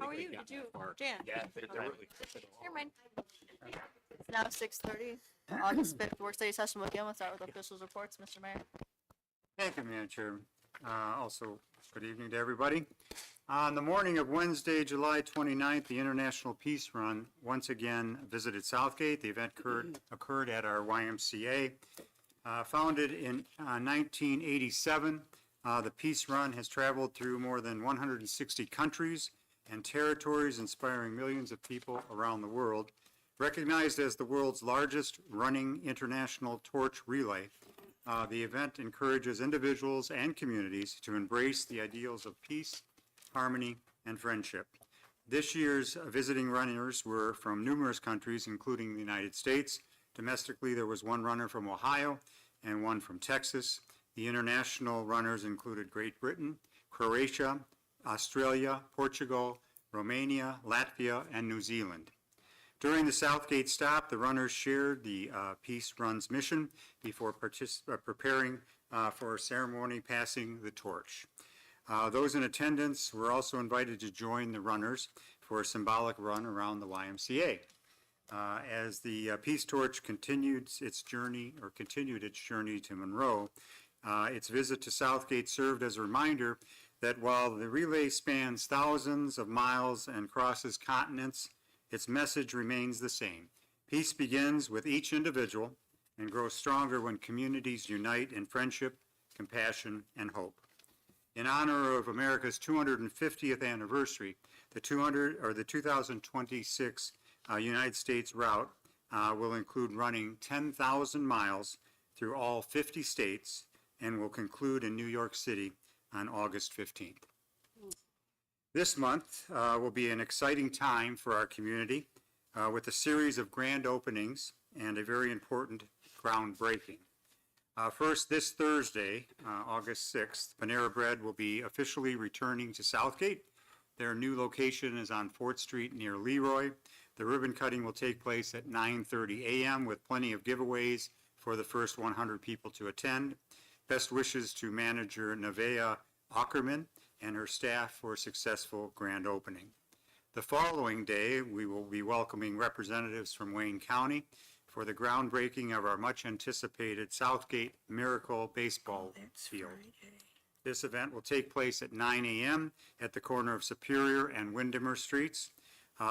How are you? Did you, Jan? Yeah, they're really. Never mind. It's now 6:30. August 5th work study session will begin. We'll start with officials reports. Mr. Mayor. Thank you, Madam Chair. Also, good evening to everybody. On the morning of Wednesday, July 29th, the International Peace Run once again visited Southgate. The event occurred at our YMCA. Founded in 1987, the Peace Run has traveled through more than 160 countries and territories, inspiring millions of people around the world. Recognized as the world's largest running international torch relay, the event encourages individuals and communities to embrace the ideals of peace, harmony, and friendship. This year's visiting runners were from numerous countries, including the United States. Domestically, there was one runner from Ohio and one from Texas. The international runners included Great Britain, Croatia, Australia, Portugal, Romania, Latvia, and New Zealand. During the Southgate stop, the runners shared the Peace Run's mission before preparing for a ceremony passing the torch. Those in attendance were also invited to join the runners for a symbolic run around the YMCA. As the Peace Torch continued its journey to Monroe, its visit to Southgate served as a reminder that while the relay spans thousands of miles and crosses continents, its message remains the same. Peace begins with each individual and grows stronger when communities unite in friendship, compassion, and hope. In honor of America's 250th anniversary, the 2026 United States route will include running 10,000 miles through all 50 states and will conclude in New York City on August 15th. This month will be an exciting time for our community with a series of grand openings and a very important groundbreaking. First, this Thursday, August 6th, Panera Bread will be officially returning to Southgate. Their new location is on 4th Street near Leroy. The ribbon cutting will take place at 9:30 a.m. with plenty of giveaways for the first 100 people to attend. Best wishes to manager Nevaeh Ackerman and her staff for a successful grand opening. The following day, we will be welcoming representatives from Wayne County for the groundbreaking of our much anticipated Southgate Miracle Baseball Field. This event will take place at 9 a.m. at the corner of Superior and Windermere Streets.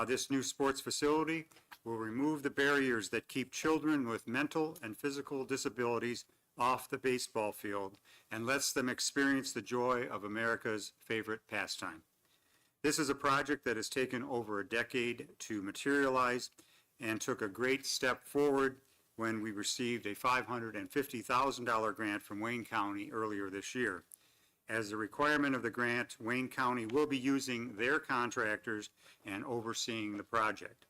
This new sports facility will remove the barriers that keep children with mental and physical disabilities off the baseball field and lets them experience the joy of America's favorite pastime. This is a project that has taken over a decade to materialize and took a great step forward when we received a $550,000 grant from Wayne County earlier this year. As a requirement of the grant, Wayne County will be using their contractors and overseeing the project.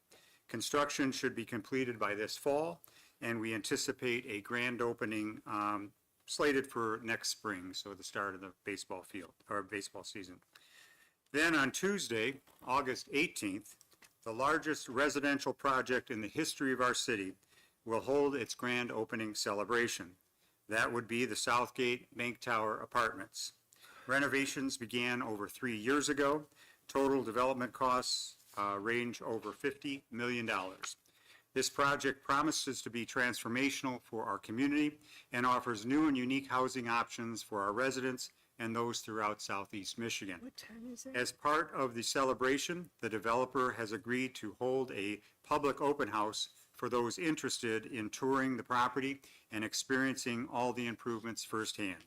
Construction should be completed by this fall, and we anticipate a grand opening slated for next spring, so the start of the baseball season. Then on Tuesday, August 18th, the largest residential project in the history of our city will hold its grand opening celebration. That would be the Southgate Bank Tower Apartments. Renovations began over 3 years ago. Total development costs range over $50 million. This project promises to be transformational for our community and offers new and unique housing options for our residents and those throughout Southeast Michigan. What time is it? As part of the celebration, the developer has agreed to hold a public open house for those interested in touring the property and experiencing all the improvements firsthand.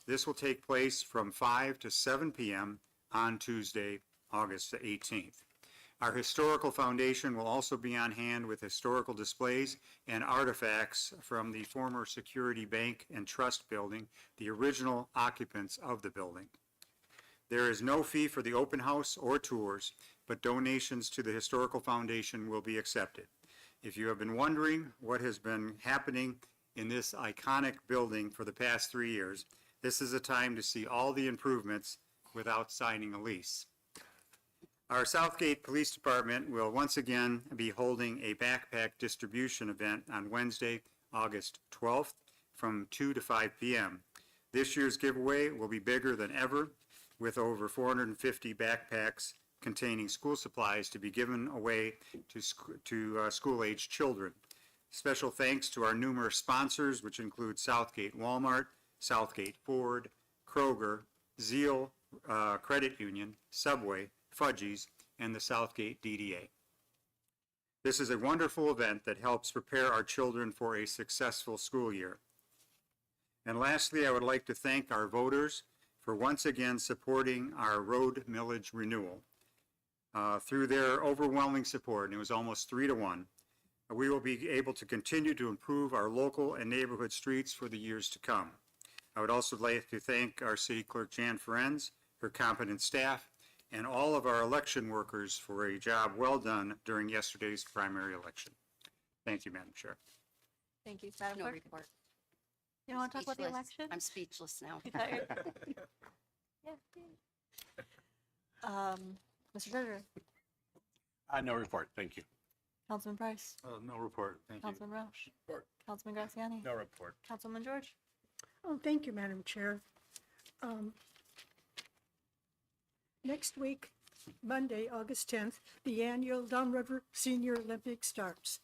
This will take place from 5 to 7 p.m. on Tuesday, August 18th. Our historical foundation will also be on hand with historical displays and artifacts from the former Security Bank and Trust building, the original occupants of the building. There is no fee for the open house or tours, but donations to the Historical Foundation will be accepted. If you have been wondering what has been happening in this iconic building for the past 3 years, this is a time to see all the improvements without signing a lease. Our Southgate Police Department will once again be holding a backpack distribution event on Wednesday, August 12th from 2 to 5 p.m. This year's giveaway will be bigger than ever, with over 450 backpacks containing school supplies to be given away to school-aged children. Special thanks to our numerous sponsors, which include Southgate Walmart, Southgate Ford, Kroger, Zeal Credit Union, Subway, Fudgies, and the Southgate DDA. This is a wonderful event that helps prepare our children for a successful school year. And lastly, I would like to thank our voters for once again supporting our road millage renewal. Through their overwhelming support, and it was almost 3-1, we will be able to continue to improve our local and neighborhood streets for the years to come. I would also like to thank our City Clerk Jan Ferenz, her competent staff, and all of our election workers for a job well done during yesterday's primary election. Thank you, Madam Chair. Thank you, Madam No Clerk. report. You don't want to talk about the Speechless. election? I'm speechless now. You tired? Yeah. Mr. Treasurer, No report, thank you. Councilman Price, No report, thank you. Councilman Roush, Report. Councilman Graziani, No report. Councilman George. Oh, thank you, Madam Chair. Next week, Monday, August 10th, the annual Downriver Senior Olympics starts.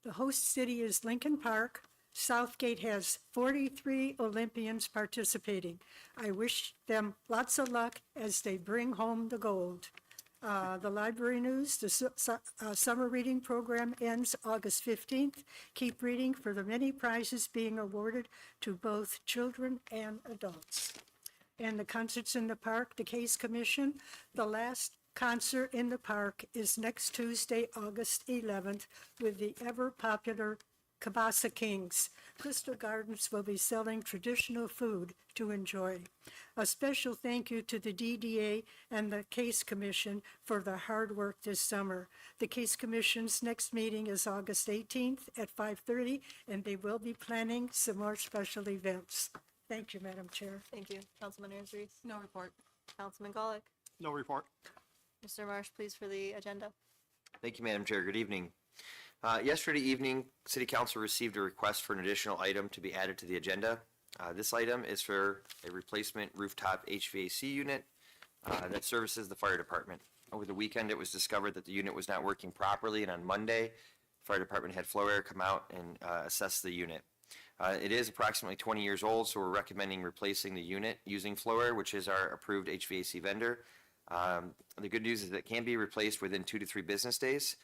The host city is Lincoln Park. Southgate has 43 Olympians participating. I wish them lots of luck as they bring home the gold. The library news, the summer reading program ends August 15th. Keep reading for the many prizes being awarded to both children and adults. And the concerts in the park, the Case Commission, the last concert in the park is next Tuesday, August 11th, with the ever-popular Kabasa Kings. Crystal Gardens will be selling traditional food to enjoy. A special thank you to the DDA and the Case Commission for their hard work this summer. The Case Commission's next meeting is August 18th at 5:30, and they will be planning some more special events. Thank you, Madam Chair. Thank you. Councilman Ayers-Reese, No report. Councilman Golick. No report. Mr. Marsh, please, for the agenda. Thank you, Madam Chair. Good evening. Yesterday evening, City Council received a request for an additional item to be added to the agenda. This item is for a replacement rooftop HVAC unit that services the fire department. Over the weekend, it was discovered that the unit was not working properly, and on Monday, the fire department had Flow Air come out and assess the unit. It is approximately 20 years old, so we're recommending replacing the unit using Flow Air, which is our approved HVAC vendor. The good news is that it can be replaced within 2 to 3 business days.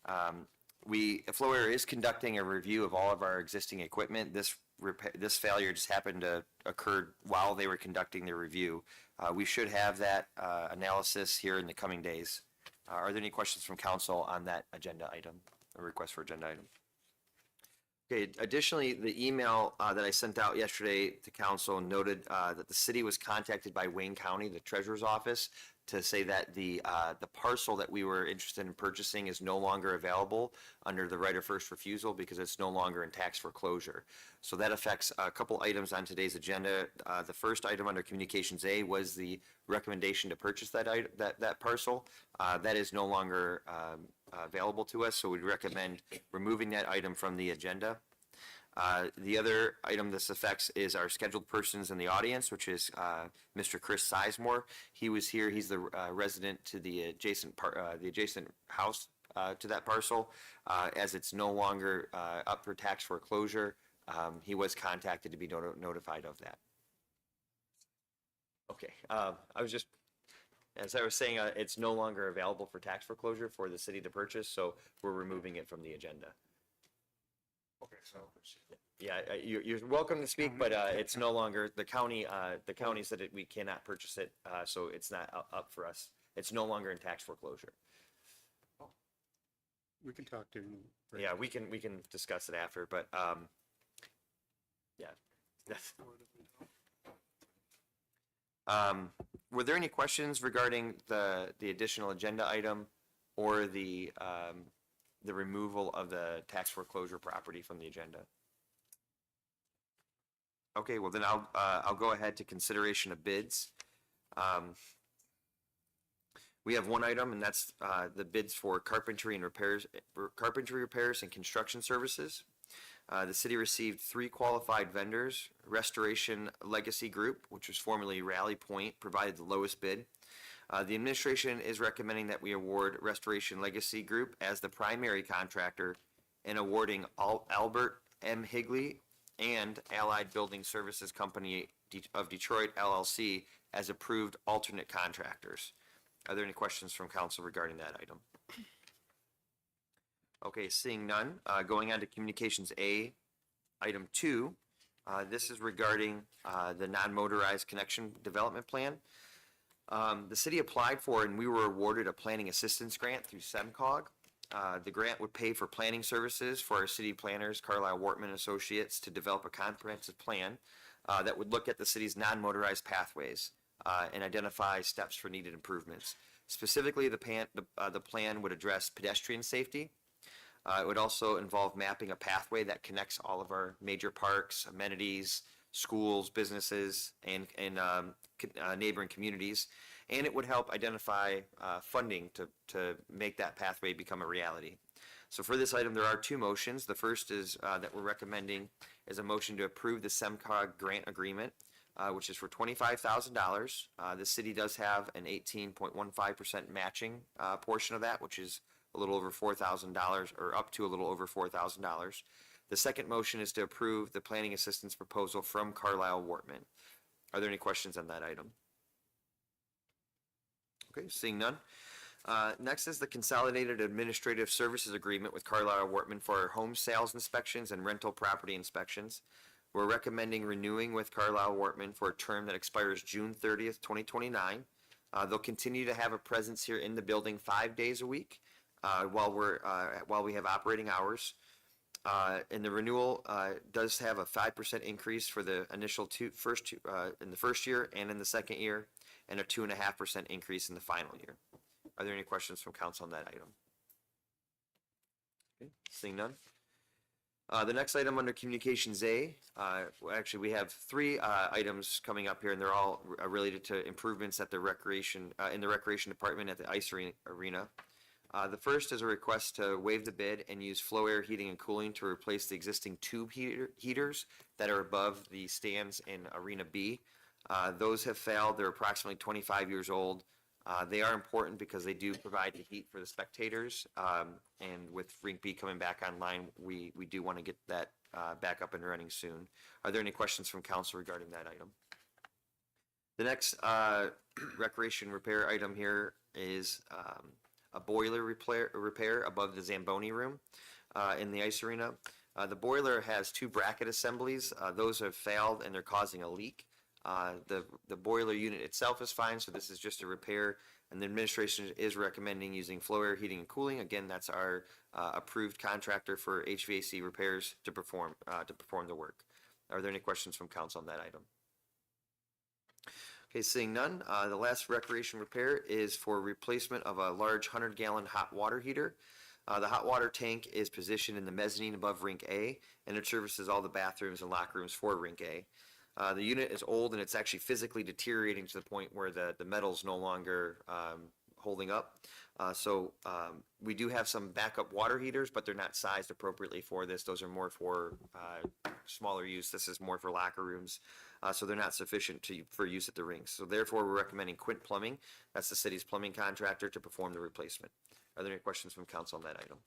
Flow Air is conducting a review of all of our existing equipment. This failure just happened to occur while they were conducting their review. We should have that analysis here in the coming days. Are there any questions from council on that agenda item, a request for agenda item? Okay, additionally, the email that I sent out yesterday to council noted that the city was contacted by Wayne County, the treasurer's office, to say that the parcel that we were interested in purchasing is no longer available under the right of first refusal because it's no longer in tax foreclosure. So that affects a couple items on today's agenda. The first item under Communications A was the recommendation to purchase that parcel. That is no longer available to us, so we'd recommend removing that item from the agenda. The other item this affects is our scheduled persons in the audience, which is Mr. Chris Sizemore. He was here. He's the resident to the adjacent house to that parcel. As it's no longer up for tax foreclosure, he was contacted to be notified of that. Okay, as I was saying, it's no longer available for tax foreclosure for the city to purchase, so we're removing it from the agenda. Okay, so. Yeah, you're welcome to speak, but it's no longer, the county said that we cannot purchase it, so it's not up for us. It's no longer in tax foreclosure. We can talk to him. Yeah, we can discuss it after, but, yeah. Were there any questions regarding the additional agenda item or the removal of the tax foreclosure property from the agenda? Okay, well then I'll go ahead to consideration of bids. We have one item, and that's the bids for carpentry repairs and construction services. The city received 3 qualified vendors. Restoration Legacy Group, which was formerly Rally Point, provided the lowest bid. The administration is recommending that we award Restoration Legacy Group as the primary contractor and awarding Albert M. Higley and Allied Building Services Company of Detroit LLC as approved alternate contractors. Are there any questions from council regarding that item? Okay, seeing none, going on to Communications A, item 2. This is regarding the non-motorized connection development plan. The city applied for and we were awarded a planning assistance grant through SEMCOG. The grant would pay for planning services for our city planners, Carlisle Wortman Associates, to develop a comprehensive plan that would look at the city's non-motorized pathways and identify steps for needed improvements. Specifically, the plan would address pedestrian safety. It would also involve mapping a pathway that connects all of our major parks, amenities, schools, businesses, and neighboring communities. And it would help identify funding to make that pathway become a reality. So for this item, there are 2 motions. The first is that we're recommending is a motion to approve the SEMCOG grant agreement, which is for $25,000. The city does have an 18.15% matching portion of that, which is a little over $4,000 or up to a little over $4,000. The second motion is to approve the planning assistance proposal from Carlisle Wortman. Are there any questions on that item? Okay, seeing none. Next is the Consolidated Administrative Services Agreement with Carlisle Wortman for our home sales inspections and rental property inspections. We're recommending renewing with Carlisle Wortman for a term that expires June 30th, 2029. They'll continue to have a presence here in the building 5 days a week while we have operating hours. And the renewal does have a 5% increase for the initial in the first year and in the second year, and a 2.5% increase in the final year. Are there any questions from council on that item? Okay, seeing none. The next item under Communications A, actually we have 3 items coming up here, and they're all related to improvements at the recreation in the recreation department at the ice arena. The first is a request to waive the bid and use flow air heating and cooling to replace the existing tube heaters that are above the stands in Arena B. Those have failed. They're approximately 25 years old. They are important because they do provide the heat for the spectators. And with Rink B coming back online, we do want to get that back up and running soon. Are there any questions from council regarding that item? The next recreation repair item here is a boiler repair above the Zamboni room in the ice arena. The boiler has 2 bracket assemblies. Those have failed and they're causing a leak. The boiler unit itself is fine, so this is just a repair, and the administration is recommending using flow air heating and cooling. Again, that's our approved contractor for HVAC repairs to perform the work. Are there any questions from council on that item? Okay, seeing none, the last recreation repair is for replacement of a large 100-gallon hot water heater. The hot water tank is positioned in the mezzanine above Rink A, and it services all the bathrooms and locker rooms for Rink A. The unit is old and it's actually physically deteriorating to the point where the metal's no longer holding up. So we do have some backup water heaters, but they're not sized appropriately for this. Those are more for smaller use. This is more for locker rooms. So they're not sufficient for use at the rinks. So therefore, we're recommending Quint Plumbing, that's the city's plumbing contractor, to perform the replacement. Are there any questions from council on that item?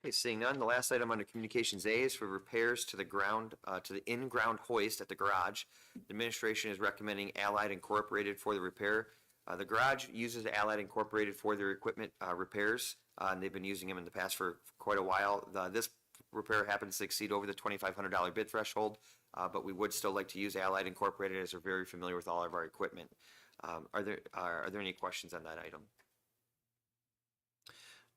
Okay, seeing none, the last item under Communications A is for repairs to the in-ground hoist at the garage. The administration is recommending Allied Incorporated for the repair. The garage uses Allied Incorporated for their equipment repairs, and they've been using them in the past for quite a while. This repair happens to exceed over the $2,500 bid threshold, but we would still like to use Allied Incorporated as they're very familiar with all of our equipment. Are there any questions on that item?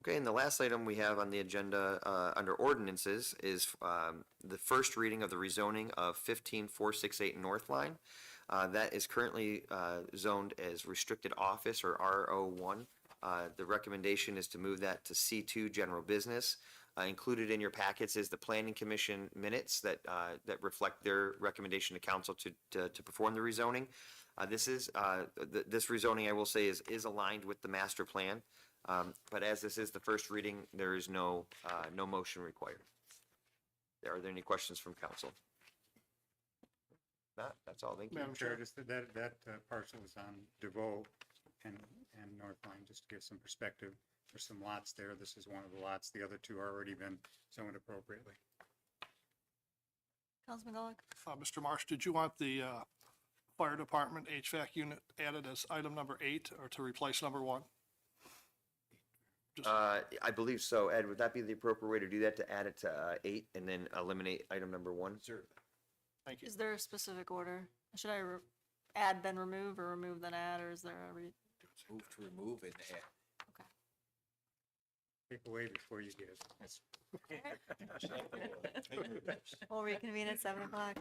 Okay, and the last item we have on the agenda under ordinances is the first reading of the rezoning of 15468 North Line. That is currently zoned as restricted office or RO1. The recommendation is to move that to C2 general business. Included in your packets is the Planning Commission minutes that reflect their recommendation to council to perform the rezoning. This rezoning, I will say, is aligned with the master plan. But as this is the first reading, there is no motion required. Are there any questions from council? That's all. Thank you. Madam Chair, Chair. just that parcel is on DeVoe and North Line, just to give some perspective. There's some lots there. This is one of the lots. The other two are already been zoned appropriately. Councilman Golick? Mr. Marsh, did you want the fire department HVAC unit added as item number 8 or to replace number 1? I believe so. Ed, would that be the appropriate way to do that, to add it to 8 and then eliminate item number 1? Thank you. Is there a specific order? Should I add then remove or remove then add, or is there a Move to remove and add. okay. Take away before you give. We'll reconvene at 7:00.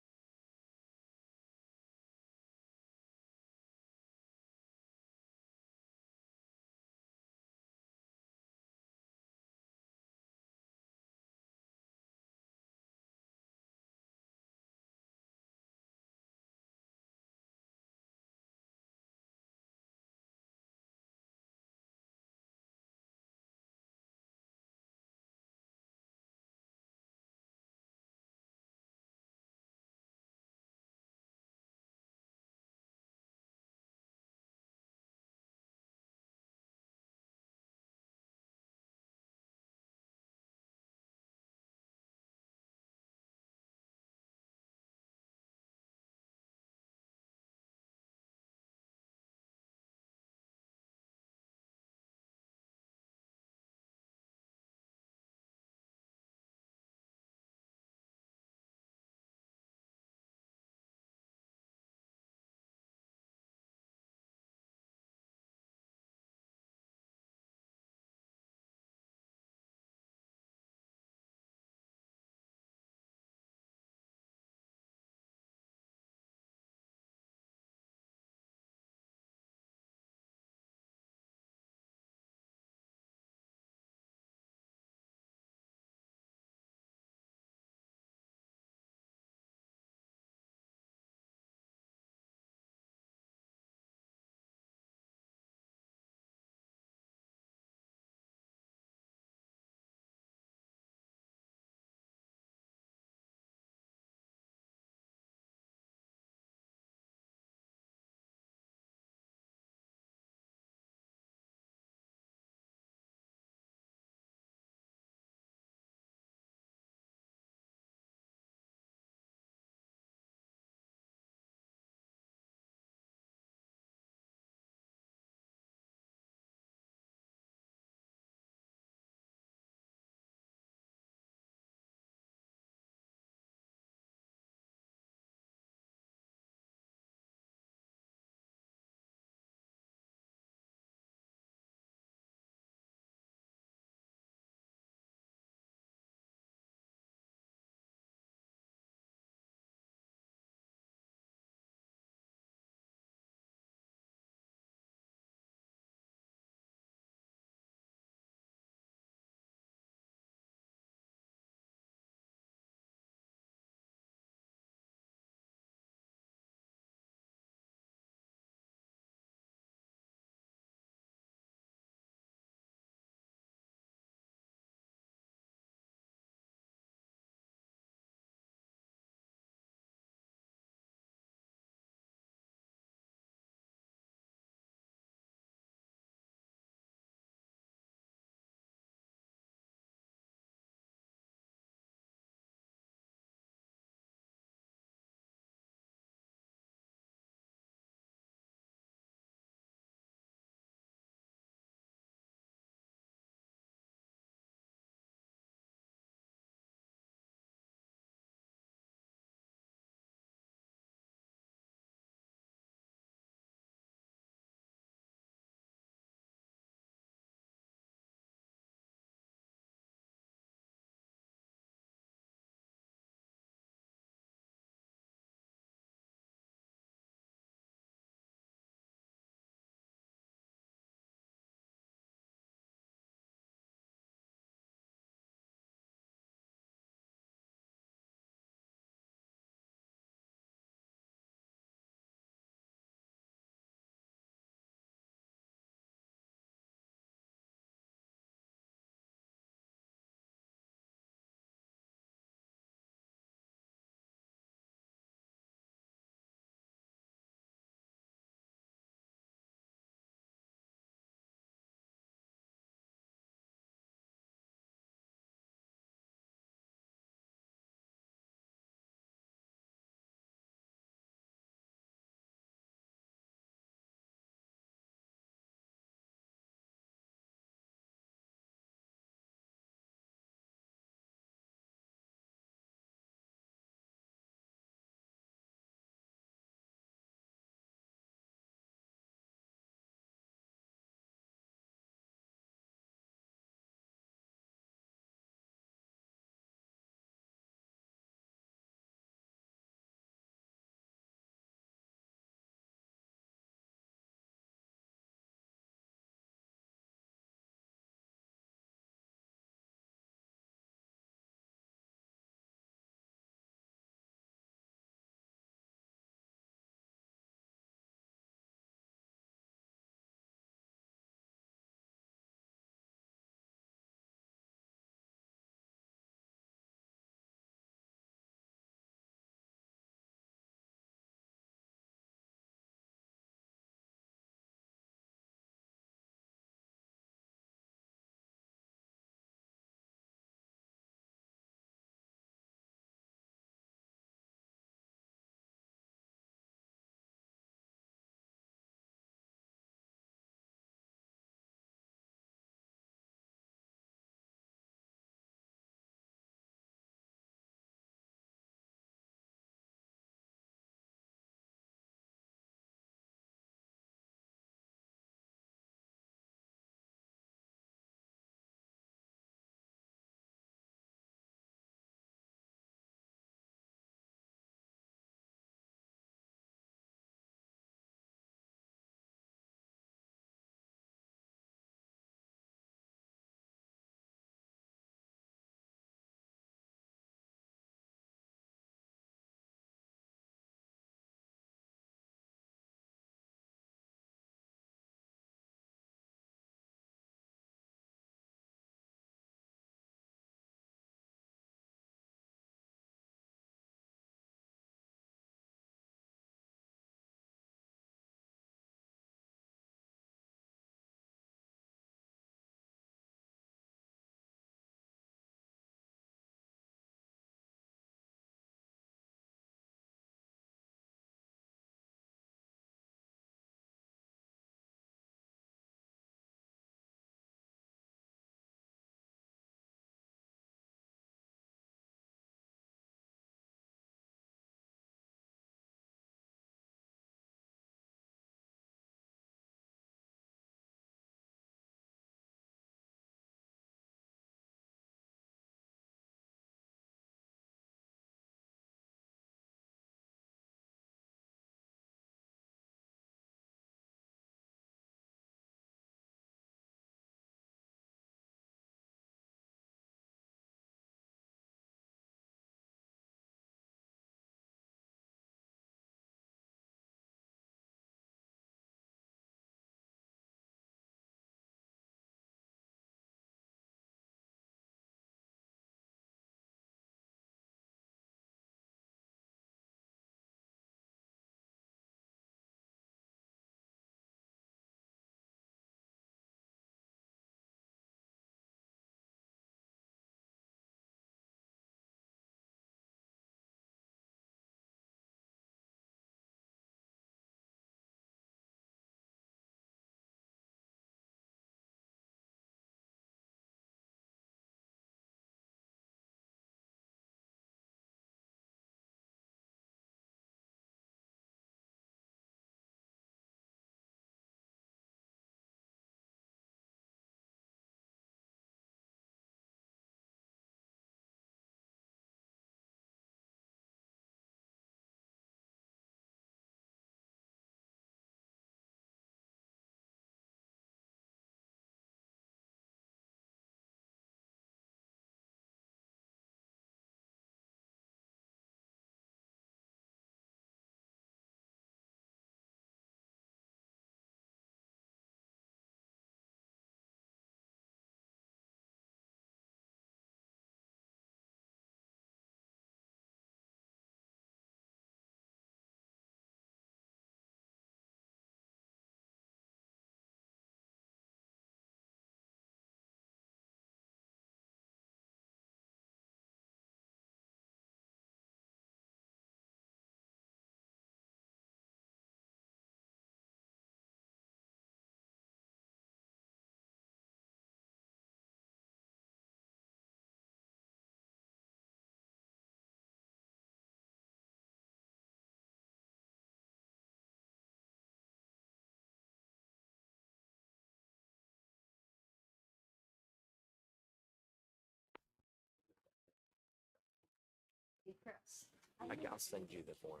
I'll send you the form.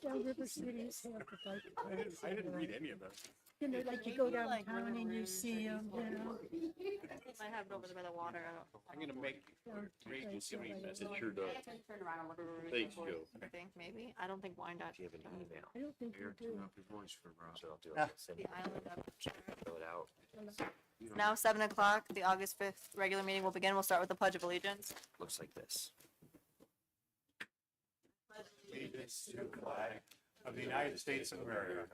Down River Cities have the bike. I didn't read any of them. You know, like you go downtown and you see them, you know. They might have it over there by the water. I'm gonna make great Places giving like message. that. Sure does. Thanks, Joe. I think maybe. I don't think Wyandotte. Do you have an email? I don't think you do. So I'll do it. I'll send The you, island of fill it out. It's now 7 o'clock. The August 5th regular meeting will begin. We'll start with the Pledge of Allegiance. Looks like this. Allegiance to the flag of the United States of America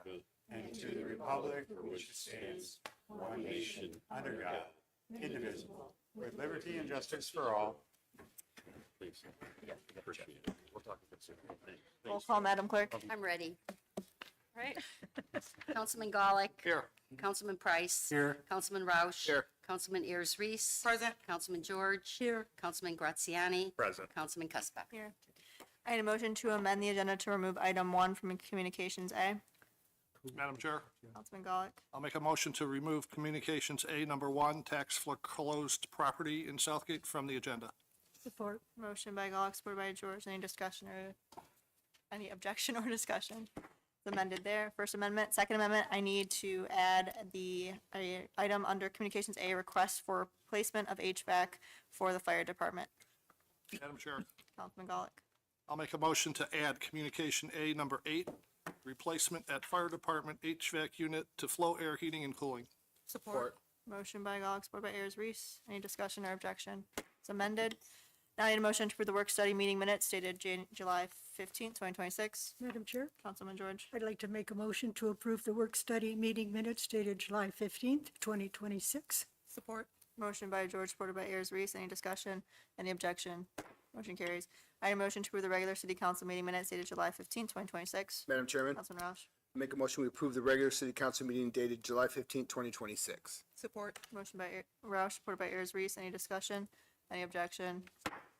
and to the republic for which it stands, one nation, under God, indivisible, with liberty and justice for all. Please. Appreciate it. We'll talk about it soon. Roll call, Madam Clerk. I'm ready. Right? Councilman Golick. Here. Councilman Price. Here. Councilman Roush. Here. Councilman Ayers Reese. Present. Councilman George. Here, Councilman Graziani. Present. Councilman Cuspec. Here. I need a motion to amend the agenda to remove item 1 from Communications A. Madam Chair, Councilman Golick. I'll make a motion to remove Communications A number 1, tax foreclosed property in Southgate from the agenda. support. Motion by Golick, supported by George. Any discussion or any objection or discussion? It's amended there. First Amendment. Second Amendment, I need to add the item under Communications A, request for placement of HVAC for the fire department. Madam Chair, Councilman Golick. I'll make a motion to add Communication A number 8, replacement at fire department HVAC unit to flow air heating and cooling. Support. Motion by Golick, supported by Ayers Reese. Any discussion or objection? It's amended. Now I need a motion to approve the work study meeting minutes dated July 15th, 2026. Madam Chair, Councilman George. I'd like to make a motion to approve the work study meeting minutes dated July 15th, 2026. Support. Motion by George, supported by Ayers Reese. Any discussion? Any objection? Motion carries. I need a motion to approve the regular city council meeting minutes dated July 15th, 2026. Madam Chairman, Councilman Roush. make a motion we approve the regular city council meeting dated July 15th, 2026. Support. Motion by Roush, supported by Ayers Reese. Any discussion? Any objection?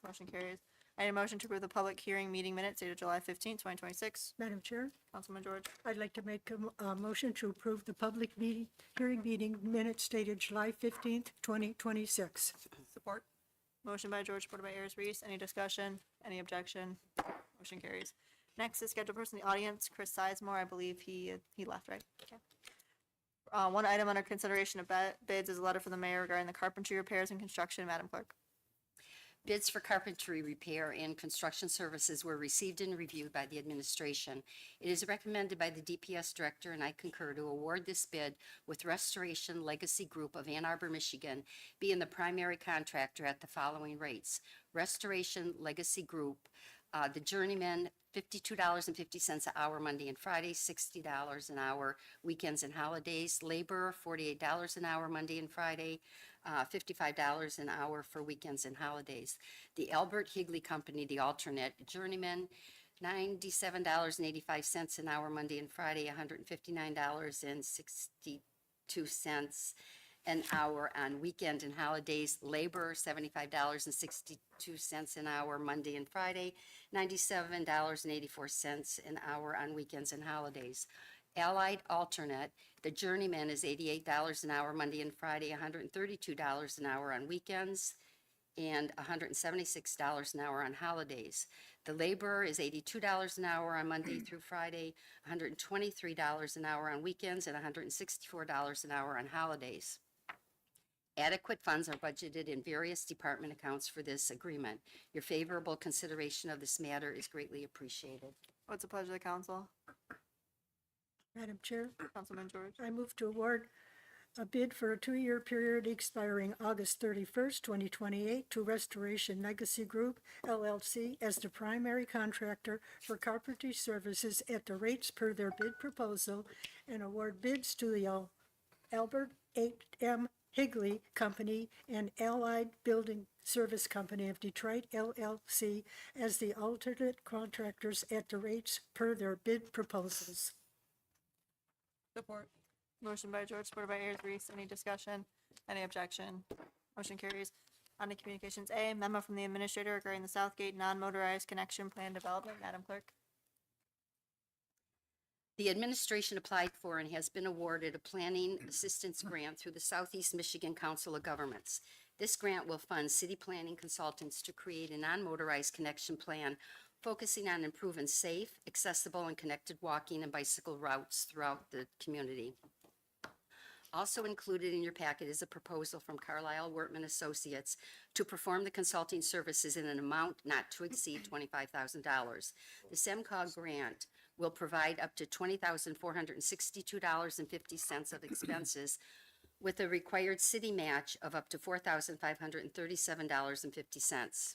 Motion carries. I need a motion to approve the public hearing meeting minutes dated July 15th, 2026. Madam Chair, Councilman George. I'd like to make a motion to approve the public meeting, hearing meeting minutes dated July 15th, 2026. Support. Motion by George, supported by Ayers Reese. Any discussion? Any objection? Motion carries. Next is scheduled person in the audience, Chris Sizemore. I believe he left, right? Okay. One item under consideration of bids is a letter from the mayor regarding the carpentry repairs and construction. Madam Clerk. Bids for carpentry repair and construction services were received and reviewed by the administration. It is recommended by the DPS director, and I concur, to award this bid with Restoration Legacy Group of Ann Arbor, Michigan, being the primary contractor at the following rates. Restoration Legacy Group, the journeyman, $52.50 an hour Monday and Friday, $60 an hour weekends and holidays. Labor, $48 an hour Monday and Friday, $55 an hour for weekends and holidays. The Albert Higley Company, the alternate journeyman, $97.85 an hour Monday and Friday, $159.62 an hour on weekend and holidays. Labor, $75.62 an hour Monday and Friday, $97.84 an hour on weekends and holidays. Allied alternate, the journeyman is $88 an hour Monday and Friday, $132 an hour on weekends, and $176 an hour on holidays. The laborer is $82 an hour on Monday through Friday, $123 an hour on weekends, and $164 an hour on holidays. Adequate funds are budgeted in various department accounts for this agreement. Your favorable consideration of this matter is greatly appreciated. What's the pleasure of the council? Madam Chair, Councilman George. I move to award a bid for a 2-year period expiring August 31st, 2028 to Restoration Legacy Group LLC as the primary contractor for carpentry services at the rates per their bid proposal, and award bids to the Albert H.M. Higley Company and Allied Building Service Company of Detroit LLC as the alternate contractors at the rates per their bid proposals. Support. Motion by George, supported by Ayers Reese. Any discussion? Any objection? Motion carries. On to Communications A, memo from the administrator regarding the Southgate non-motorized connection plan development. Madam Clerk. The administration applied for and has been awarded a planning assistance grant through the Southeast Michigan Council of Governments. This grant will fund city planning consultants to create a non-motorized connection plan focusing on improving safe, accessible, and connected walking and bicycle routes throughout the community. Also included in your packet is a proposal from Carlisle Wortman Associates to perform the consulting services in an amount not to exceed $25,000. The SEMCOG grant will provide up to $20,462.50 of expenses with a required city match of up to $4,537.50.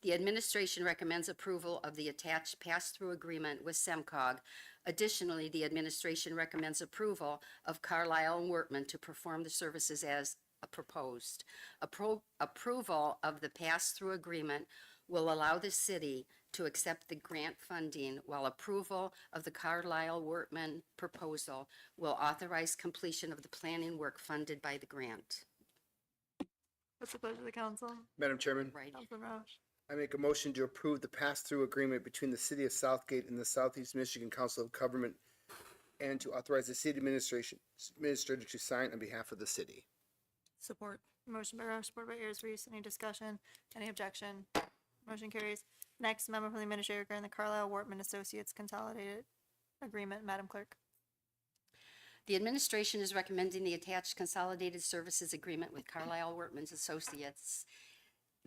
The administration recommends approval of the attached pass-through agreement with SEMCOG. Additionally, the administration recommends approval of Carlisle and Wortman to perform the services as proposed. Approval of the pass-through agreement will allow the city to accept the grant funding, while approval of the Carlisle Wortman proposal will authorize completion of the planning work funded by the grant. What's the pleasure of the council? Madam Chairman, Right. Councilman Roush. I make a motion to approve the pass-through agreement between the City of Southgate and the Southeast Michigan Council of Government and to authorize the city administrator to sign on behalf of the city. Support. Motion by Roush, support by Ayers Reese. Any discussion? Any objection? Motion carries. Next, memo from the administrator regarding the Carlisle Wortman Associates Consolidated Agreement. Madam Clerk. The administration is recommending the attached consolidated services agreement with Carlisle Wortman's Associates,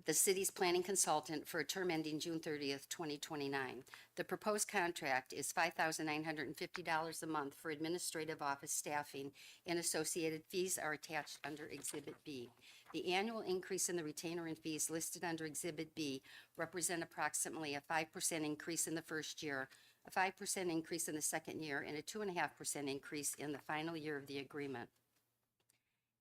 the city's planning consultant, for a term ending June 30th, 2029. The proposed contract is $5,950 a month for administrative office staffing, and associated fees are attached under Exhibit B. The annual increase in the retainer and fees listed under Exhibit B represent approximately a 5% increase in the first year, a 5% increase in the second year, and a 2.5% increase in the final year of the agreement.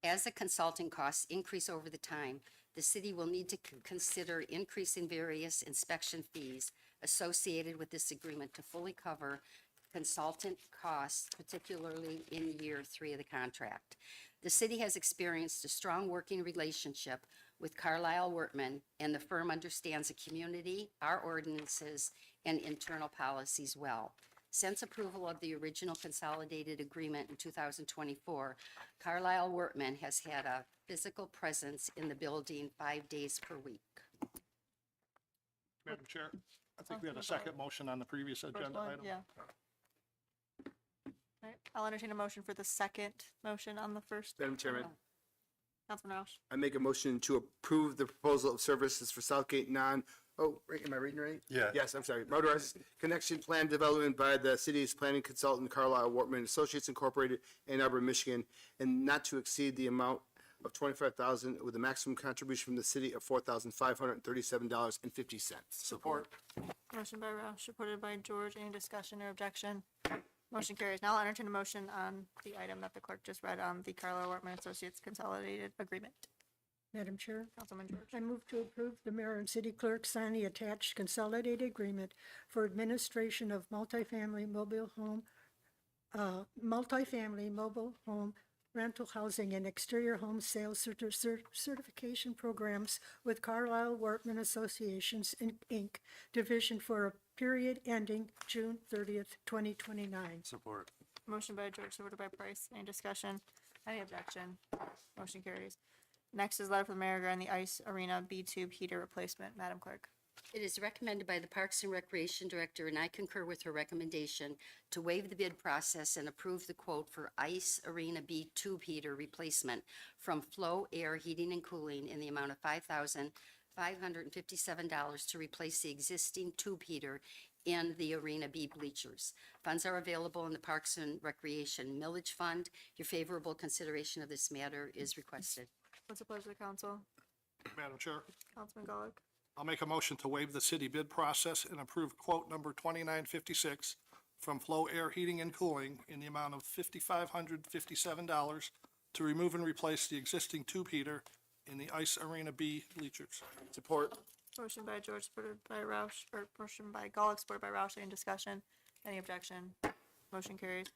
As the consulting costs increase over the time, the city will need to consider increasing various inspection fees associated with this agreement to fully cover consultant costs, particularly in year 3 of the contract. The city has experienced a strong working relationship with Carlisle Wortman, and the firm understands the community, our ordinances, and internal policies well. Since approval of the original consolidated agreement in 2024, Carlisle Wortman has had a physical presence in the building 5 days per week. Madam Chair, I think we had a second motion on the previous First agenda one, item. yeah. All right, I'll entertain a motion for the second motion on the first. Madam Chairman, Councilman Roush. I make a motion to approve the proposal of services for Southgate am I reading right? Yeah. Yes, I'm sorry. Motorized connection plan development by the city's planning consultant Carlisle Wortman Associates Incorporated, Ann Arbor, Michigan, and not to exceed the amount of $25,000 with a maximum contribution from the city of $4,537.50. Support. Motion by Roush, supported by George. Any discussion or objection? Motion carries. Now I'll entertain a motion on the item that the clerk just read on the Carlisle Wortman Associates Consolidated Agreement. Madam Chair, Councilman George. I move to approve the mayor and city clerk sign the attached consolidated agreement for administration of multifamily mobile home rental housing and exterior home sales certification programs with Carlisle Wortman Associations, Inc., division for a period ending June 30th, 2029. Support. Motion by George, supported by Price. Any discussion? Any objection? Motion carries. Next is letter from the mayor regarding the ice arena B-tube heater replacement. Madam Clerk. It is recommended by the Parks and Recreation Director, and I concur with her recommendation, to waive the bid process and approve the quote for Ice Arena B tube heater replacement from Flow Air Heating and Cooling in the amount of $5,557 to replace the existing tube heater in the Arena B bleachers. Funds are available in the Parks and Recreation Millage Fund. Your favorable consideration of this matter is requested. What's the pleasure of the council? Madam Chair, Councilman Gollick. I'll make a motion to waive the city bid process and approve quote number 2956 from Flow Air Heating and Cooling in the amount of $5,557 to remove and replace the existing tube heater in the Ice Arena B bleachers. Support. Motion by George, supported by Roush, or motion by Gollick, supported by Roush. Any discussion? Any objection? Motion carries.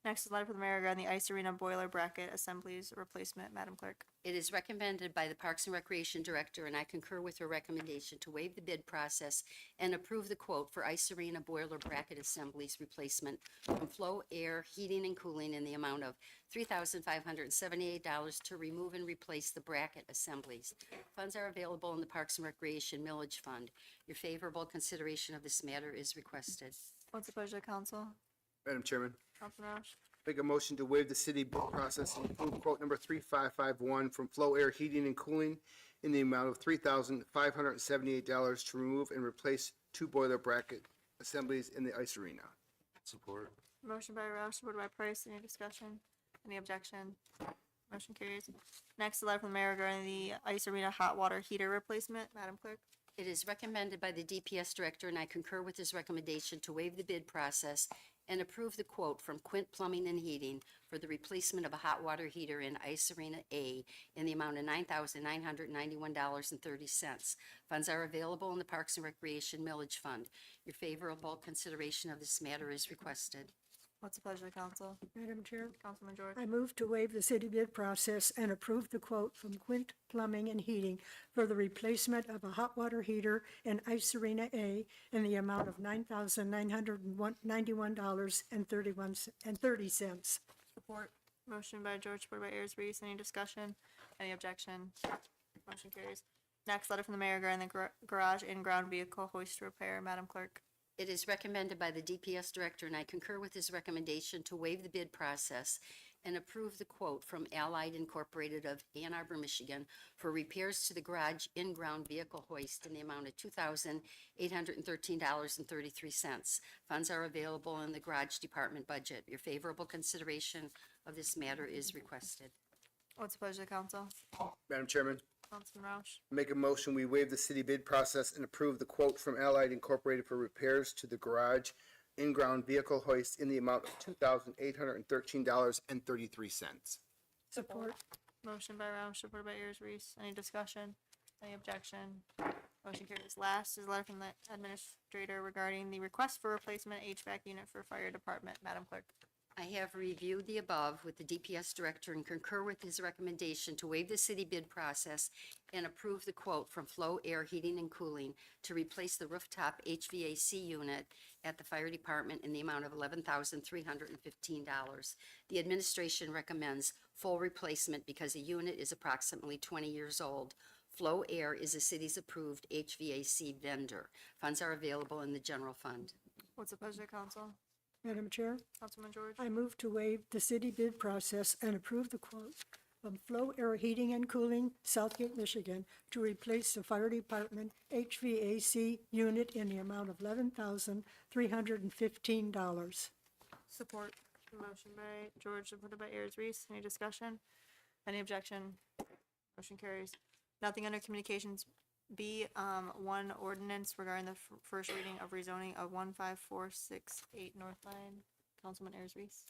Next is a letter from the mayor regarding the ice arena boiler bracket assemblies replacement. Madam Clerk. It is recommended by the Parks and Recreation Director, and I concur with her recommendation to waive the bid process and approve the quote for ice arena boiler bracket assemblies replacement from Flow Air Heating and Cooling in the amount of $3,578 to remove and replace the bracket assemblies. Funds are available in the Parks and Recreation Millage Fund. Your favorable consideration of this matter is requested. What's the pleasure of the council? Madam Chairman, Councilman Roush. make a motion to waive the city bid process and approve quote number 3551 from Flow Air Heating and Cooling in the amount of $3,578 to remove and replace 2 boiler bracket assemblies in the ice arena. Support. Motion by Roush, supported by Price. Any discussion? Any objection? Motion carries. Next, a letter from the mayor regarding the ice arena hot water heater replacement. Madam Clerk. It is recommended by the DPS Director, and I concur with his recommendation to waive the bid process and approve the quote from Quint Plumbing and Heating for the replacement of a hot water heater in Ice Arena A in the amount of $9,991.30. Funds are available in the Parks and Recreation Millage Fund. Your favorable consideration of this matter is requested. What's the pleasure of the council? Madam Chair, Councilman George. I move to waive the city bid process and approve the quote from Quint Plumbing and Heating for the replacement of a hot water heater in Ice Arena A in the amount of $9,991.30. Support. Motion by George, supported by Ayers Reese. Any discussion? Any objection? Motion carries. Next, letter from the mayor regarding the garage in-ground vehicle hoist repair. Madam Clerk. It is recommended by the DPS Director, and I concur with his recommendation to waive the bid process and approve the quote from Allied Incorporated of Ann Arbor, Michigan for repairs to the garage in-ground vehicle hoist in the amount of $2,813.33. Funds are available in the garage department budget. Your favorable consideration of this matter is requested. What's the pleasure of the council? Madam Chairman, Councilman Roush. make a motion, we waive the city bid process and approve the quote from Allied Incorporated for repairs to the garage in-ground vehicle hoist in the amount of $2,813.33. Support. Motion by Roush, supported by Ayers Reese. Any discussion? Any objection? Motion carries. Last is a letter from the administrator regarding the request for replacement HVAC unit for fire department. Madam Clerk. I have reviewed the above with the DPS Director and concur with his recommendation to waive the city bid process and approve the quote from Flow Air Heating and Cooling to replace the rooftop HVAC unit at the fire department in the amount of $11,315. The administration recommends full replacement because the unit is approximately 20 years old. Flow Air is the city's approved HVAC vendor. Funds are available in the general fund. What's the pleasure of the council? Madam Chair, Councilman George. I move to waive the city bid process and approve the quote from Flow Air Heating and Cooling, Southgate, Michigan, to replace the fire department HVAC unit in the amount of $11,315. Support. Motion by George, supported by Ayers Reese. Any discussion? Any objection? Motion carries. Nothing under communications. B, one ordinance regarding the first reading of rezoning of 15468 North Line. Councilman Ayers Reese.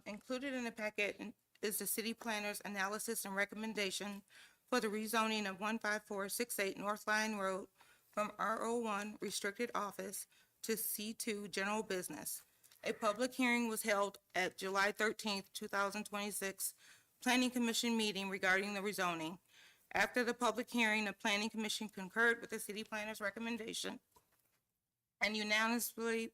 Included in the packet is the city planner's analysis and recommendation for the rezoning of 15468 North Line Road from RO1 Restricted Office to C2 General Business. A public hearing was held at July 13th, 2026 Planning Commission meeting regarding the rezoning. After the public hearing, the Planning Commission concurred with the city planner's recommendation and unanimously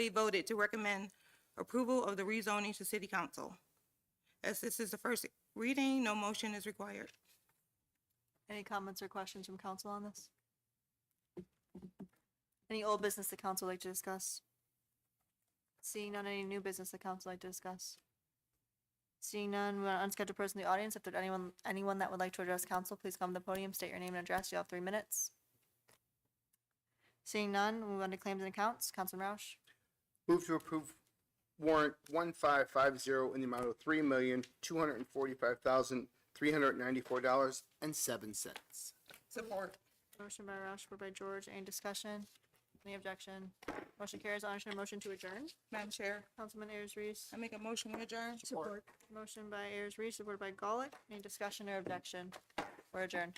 voted to recommend approval of the rezoning to City Council. As this is the first reading, no motion is required. Any comments or questions from council on this? Any old business the council would like to discuss? Seeing none, any new business the council would like to discuss? Seeing none, we want unscheduled person in the audience. If there's anyone that would like to address council, please come to the podium, state your name and address. You have 3 minutes. Seeing none, we move on to claims and accounts. Councilman Roush. Move to approve warrant 1550 in the amount of $3,245,394.07. Support. Motion by Roush, supported by George. Any discussion? Any objection? Motion carries. I'll entertain a motion to adjourn. Madam Chair, Councilman Ayers Reese. I make a motion to adjourn. Support. Motion by Ayers Reese, supported by Golick. Any discussion or objection? We're adjourned.